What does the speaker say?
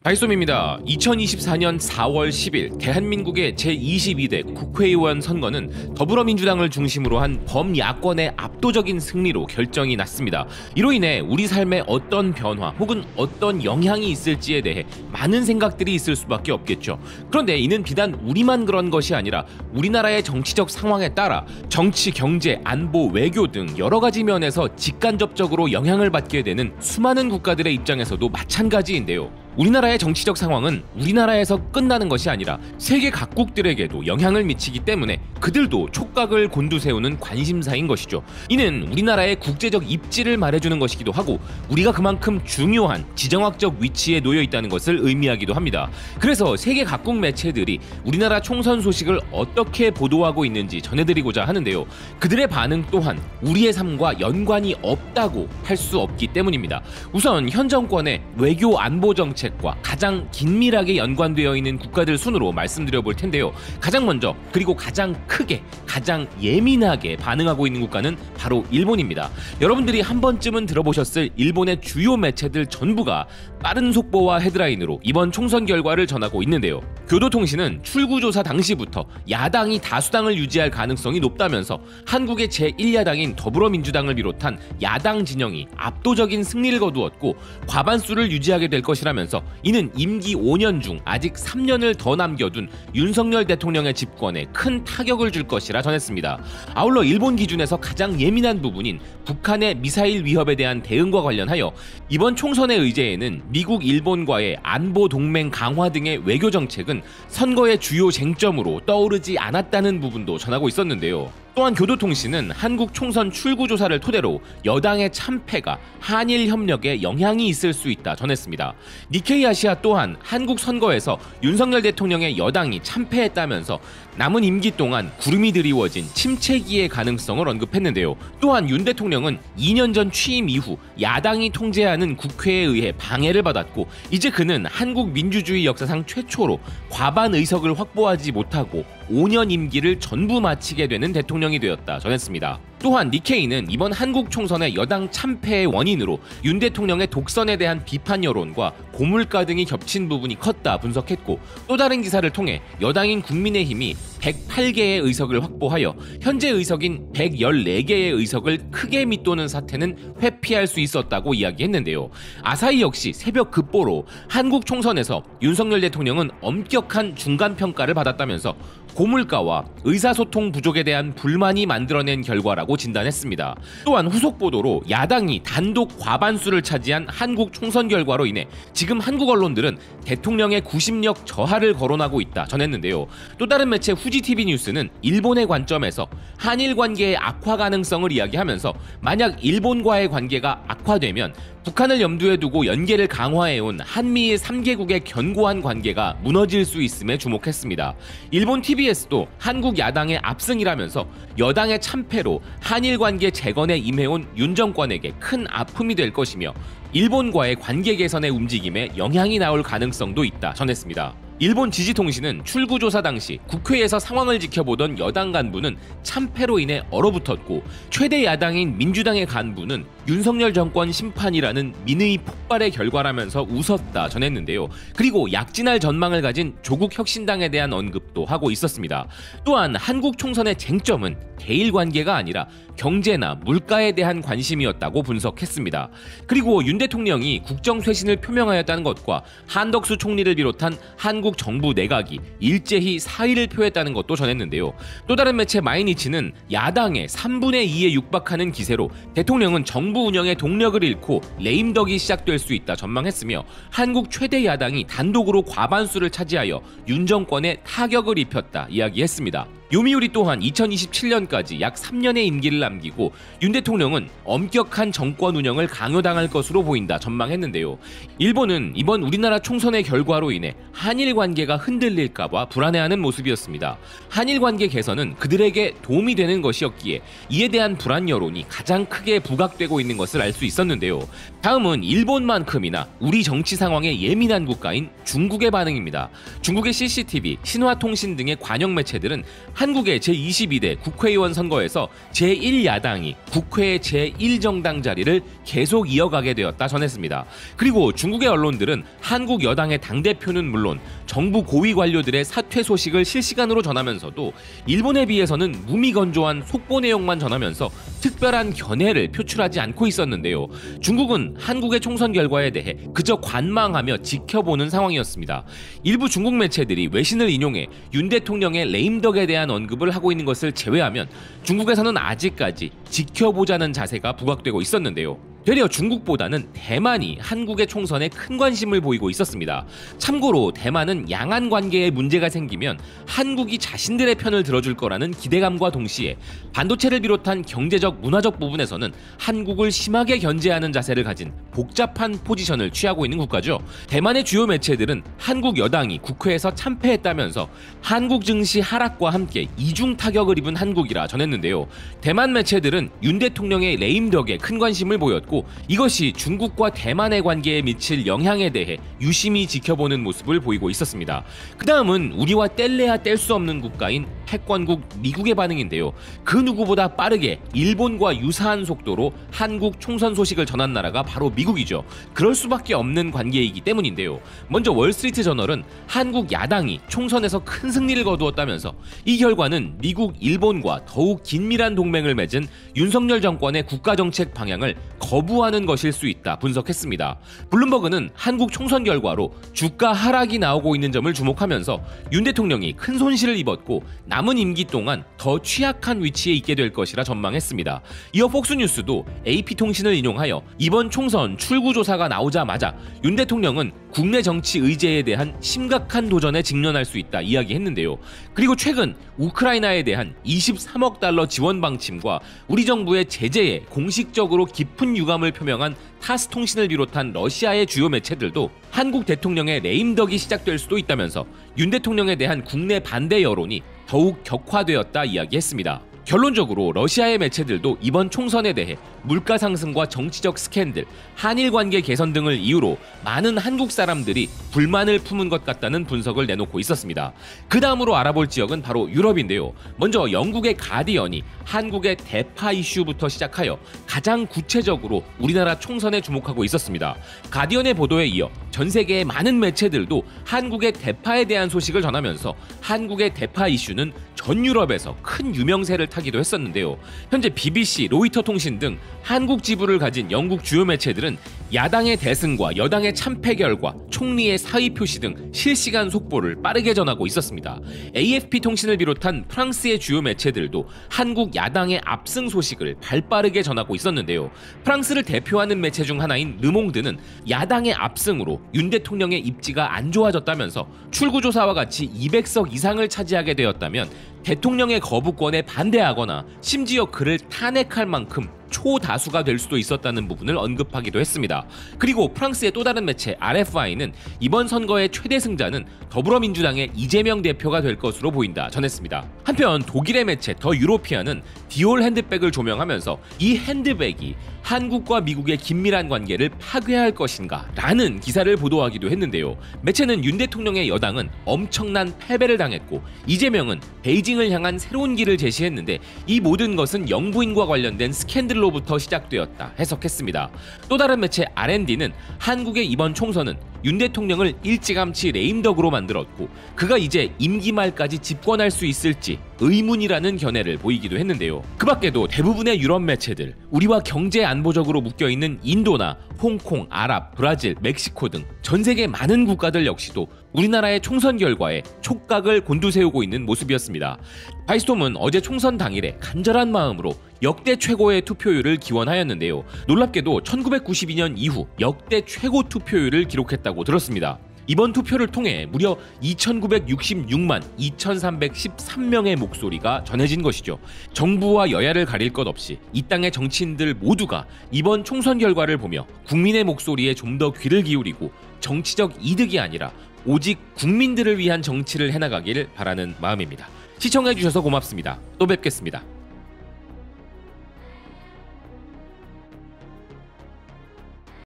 다이소미입니다. 2024년 4월 10일 대한민국의 제22대 국회의원 선거는 더불어민주당을 중심으로 한 범야권의 압도적인 승리로 결정이 났습니다. 이로 인해 우리 삶에 어떤 변화 혹은 어떤 영향이 있을지에 대해 많은 생각들이 있을 수밖에 없겠죠. 그런데 이는 비단 우리만 그런 것이 아니라 우리나라의 정치적 상황에 따라 정치, 경제, 안보, 외교 등 여러 가지 면에서 직간접적으로 영향을 받게 되는 수많은 국가들의 입장에서도 마찬가지인데요. 우리나라의 정치적 상황은 우리나라에서 끝나는 것이 아니라 세계 각국들에게도 영향을 미치기 때문에 그들도 촉각을 곤두세우는 관심사인 것이죠. 이는 우리나라의 국제적 입지를 말해주는 것이기도 하고 우리가 그만큼 중요한 지정학적 위치에 놓여 있다는 것을 의미하기도 합니다. 그래서 세계 각국 매체들이 우리나라 총선 소식을 어떻게 보도하고 있는지 전해드리고자 하는데요. 그들의 반응 또한 우리의 삶과 연관이 없다고 할 수 없기 때문입니다. 우선 현 정권의 외교 안보 정책과 가장 긴밀하게 연관되어 있는 국가들 순으로 말씀드려 볼 텐데요. 가장 먼저 그리고 가장 크게 가장 예민하게 반응하고 있는 국가는 바로 일본입니다. 여러분들이 한 번쯤은 들어보셨을 일본의 주요 매체들 전부가 빠른 속보와 헤드라인으로 이번 총선 결과를 전하고 있는데요. 교도통신은 출구조사 당시부터 야당이 다수당을 유지할 가능성이 높다면서 한국의 제1야당인 더불어민주당을 비롯한 야당 진영이 압도적인 승리를 거두었고 과반수를 유지하게 될 것이라면서 이는 임기 5년 중 아직 3년을 더 남겨둔 윤석열 대통령의 집권에 큰 타격을 줄 것이라 전했습니다. 아울러 일본 기준에서 가장 예민한 부분인 북한의 미사일 위협에 대한 대응과 관련하여 이번 총선의 의제에는 미국, 일본과의 안보 동맹 강화 등의 외교 정책은 선거의 주요 쟁점으로 떠오르지 않았다는 부분도 전하고 있었는데요. 또한 교도통신은 한국 총선 출구조사를 토대로 여당의 참패가 한일 협력에 영향이 있을 수 있다 전했습니다. 니케이 아시아 또한 한국 선거에서 윤석열 대통령의 여당이 참패했다면서 남은 임기 동안 구름이 드리워진 침체기의 가능성을 언급했는데요. 또한 윤 대통령은 2년 전 취임 이후 야당이 통제하는 국회에 의해 방해를 받았고 이제 그는 한국 민주주의 역사상 최초로 과반 의석을 확보하지 못하고 5년 임기를 전부 마치게 되는 대통령이 되었다 전했습니다. 또한 니케이는 이번 한국 총선의 여당 참패의 원인으로 윤 대통령의 독선에 대한 비판 여론과 고물가 등이 겹친 부분이 컸다 분석했고 또 다른 기사를 통해 여당인 국민의힘이 108개의 의석을 확보하여 현재 의석인 114개의 의석을 크게 밑도는 사태는 회피할 수 있었다고 이야기했는데요. 아사히 역시 새벽 급보로 한국 총선에서 윤석열 대통령은 엄격한 중간평가를 받았다면서 고물가와 의사소통 부족에 대한 불만이 만들어낸 결과라고 진단했습니다. 또한 후속 보도로 야당이 단독 과반수를 차지한 한국 총선 결과로 인해 지금 한국 언론들은 대통령의 구심력 저하를 거론하고 있다 전했는데요. 또 다른 매체 후지TV 뉴스는 일본의 관점에서 한일 관계의 악화 가능성을 이야기하면서 만약 일본과의 관계가 악화되면 북한을 염두에 두고 연계를 강화해온 한미일 3개국의 견고한 관계가 무너질 수 있음에 주목했습니다. 일본 TBS도 한국 야당의 압승이라면서 여당의 참패로 한일 관계 재건에 임해온 윤 정권에게 큰 아픔이 될 것이며 일본과의 관계 개선의 움직임에 영향이 나올 가능성도 있다 전했습니다. 일본 지지통신은 출구조사 당시 국회에서 상황을 지켜보던 여당 간부는 참패로 인해 얼어붙었고 최대 야당인 민주당의 간부는 윤석열 정권 심판이라는 민의 폭발의 결과라면서 웃었다 전했는데요. 그리고 약진할 전망을 가진 조국 혁신당에 대한 언급도 하고 있었습니다. 또한 한국 총선의 쟁점은 대일 관계가 아니라 경제나 물가에 대한 관심이었다고 분석했습니다. 그리고 윤 대통령이 국정쇄신을 표명하였다는 것과 한덕수 총리를 비롯한 한국 정부 내각이 일제히 사의를 표했다는 것도 전했는데요. 또 다른 매체 마이니치는 야당의 3분의 2에 육박하는 기세로 대통령은 정부 운영의 동력을 잃고 레임덕이 시작될 수 있다 전망했으며 한국 최대 야당이 단독으로 과반수를 차지하여 윤 정권에 타격을 입혔다 이야기했습니다. 요미우리 또한 2027년까지 약 3년의 임기를 남기고 윤 대통령은 엄격한 정권 운영을 강요당할 것으로 보인다 전망했는데요. 일본은 이번 우리나라 총선의 결과로 인해 한일 관계가 흔들릴까봐 불안해하는 모습이었습니다. 한일 관계 개선은 그들에게 도움이 되는 것이었기에 이에 대한 불안 여론이 가장 크게 부각되고 있는 것을 알 수 있었는데요. 다음은 일본만큼이나 우리 정치 상황에 예민한 국가인 중국의 반응입니다. 중국의 CCTV, 신화통신 등의 관영 매체들은 한국의 제22대 국회의원 선거에서 제1야당이 국회 제1정당 자리를 계속 이어가게 되었다 전했습니다. 그리고 중국의 언론들은 한국 여당의 당대표는 물론 정부 고위 관료들의 사퇴 소식을 실시간으로 전하면서도 일본에 비해서는 무미건조한 속보 내용만 전하면서 특별한 견해를 표출하지 않고 있었는데요. 중국은 한국의 총선 결과에 대해 그저 관망하며 지켜보는 상황이었습니다. 일부 중국 매체들이 외신을 인용해 윤 대통령의 레임덕에 대한 언급을 하고 있는 것을 제외하면 중국에서는 아직까지 지켜보자는 자세가 부각되고 있었는데요. 되려 중국보다는 대만이 한국의 총선에 큰 관심을 보이고 있었습니다. 참고로 대만은 양안 관계에 문제가 생기면 한국이 자신들의 편을 들어줄 거라는 기대감과 동시에 반도체를 비롯한 경제적, 문화적 부분에서는 한국을 심하게 견제하는 자세를 가진 복잡한 포지션을 취하고 있는 국가죠. 대만의 주요 매체들은 한국 여당이 국회에서 참패했다면서 한국 증시 하락과 함께 이중 타격을 입은 한국이라 전했는데요. 대만 매체들은 윤 대통령의 레임덕에 큰 관심을 보였고 이것이 중국과 대만의 관계에 미칠 영향에 대해 유심히 지켜보는 모습을 보이고 있었습니다. 그 다음은 우리와 뗄래야 뗄 수 없는 국가인 패권국 미국의 반응인데요. 그 누구보다 빠르게 일본과 유사한 속도로 한국 총선 소식을 전한 나라가 바로 미국이죠. 그럴 수밖에 없는 관계이기 때문인데요. 먼저 월스트리트 저널은 한국 야당이 총선에서 큰 승리를 거두었다면서 이 결과는 미국, 일본과 더욱 긴밀한 동맹을 맺은 윤석열 정권의 국가정책 방향을 거부하는 것일 수 있다 분석했습니다. 블룸버그는 한국 총선 결과로 주가 하락이 나오고 있는 점을 주목하면서 윤 대통령이 큰 손실을 입었고 남은 임기 동안 더 취약한 위치에 있게 될 것이라 전망했습니다. 이어 폭스뉴스도 AP통신을 인용하여 이번 총선 출구조사가 나오자마자 윤 대통령은 국내 정치 의제에 대한 심각한 도전에 직면할 수 있다 이야기했는데요. 그리고 최근 우크라이나에 대한 23억 달러 지원 방침과 우리 정부의 제재에 공식적으로 깊은 유감을 표명한 타스통신을 비롯한 러시아의 주요 매체들도 한국 대통령의 레임덕이 시작될 수도 있다면서 윤 대통령에 대한 국내 반대 여론이 더욱 격화되었다 이야기했습니다. 결론적으로 러시아의 매체들도 이번 총선에 대해 물가 상승과 정치적 스캔들, 한일 관계 개선 등을 이유로 많은 한국 사람들이 불만을 품은 것 같다는 분석을 내놓고 있었습니다. 그 다음으로 알아볼 지역은 바로 유럽인데요. 먼저 영국의 가디언이 한국의 대파 이슈부터 시작하여 가장 구체적으로 우리나라 총선에 주목하고 있었습니다. 가디언의 보도에 이어 전 세계의 많은 매체들도 한국의 대파에 대한 소식을 전하면서 한국의 대파 이슈는 전 유럽에서 큰 유명세를 타기도 했었는데요. 현재 BBC, 로이터 통신 등 한국 지부를 가진 영국 주요 매체들은 야당의 대승과 여당의 참패 결과, 총리의 사의 표시 등 실시간 속보를 빠르게 전하고 있었습니다. AFP 통신을 비롯한 프랑스의 주요 매체들도 한국 야당의 압승 소식을 발빠르게 전하고 있었는데요. 프랑스를 대표하는 매체 중 하나인 르몽드는 야당의 압승으로 윤 대통령의 입지가 안 좋아졌다면서 출구조사와 같이 200석 이상을 차지하게 되었다면 대통령의 거부권에 반대하거나 심지어 그를 탄핵할 만큼 초다수가 될 수도 있었다는 부분을 언급하기도 했습니다. 그리고 프랑스의 또 다른 매체 RFI는 이번 선거의 최대 승자는 더불어민주당의 이재명 대표가 될 것으로 보인다 전했습니다. 한편 독일의 매체 더 유로피아는 디올 핸드백을 조명하면서 이 핸드백이 한국과 미국의 긴밀한 관계를 파괴할 것인가 라는 기사를 보도하기도 했는데요. 매체는 윤 대통령의 여당은 엄청난 패배를 당했고 이재명은 베이징을 향한 새로운 길을 제시했는데 이 모든 것은 영부인과 관련된 스캔들로부터 시작되었다 해석했습니다. 또 다른 매체 R&D는 한국의 이번 총선은 윤 대통령을 일찌감치 레임덕으로 만들었고 그가 이제 임기 말까지 집권할 수 있을지 의문이라는 견해를 보이기도 했는데요. 그 밖에도 대부분의 유럽 매체들, 우리와 경제 안보적으로 묶여있는 인도나 홍콩, 아랍, 브라질, 멕시코 등 전 세계 많은 국가들 역시도 우리나라의 총선 결과에 촉각을 곤두세우고 있는 모습이었습니다. 바이스톰은 어제 총선 당일에 간절한 마음으로 역대 최고의 투표율을 기원하였는데요. 놀랍게도 1992년 이후 역대 최고 투표율을 기록했다고 들었습니다. 이번 투표를 통해 무려 2,966만 2,313명의 목소리가 전해진 것이죠. 정부와 여야를 가릴 것 없이 이 땅의 정치인들 모두가 이번 총선 결과를 보며 국민의 목소리에 좀 더 귀를 기울이고 정치적 이득이 아니라 오직 국민들을 위한 정치를 해나가길 바라는 마음입니다. 시청해주셔서 고맙습니다. 또 뵙겠습니다.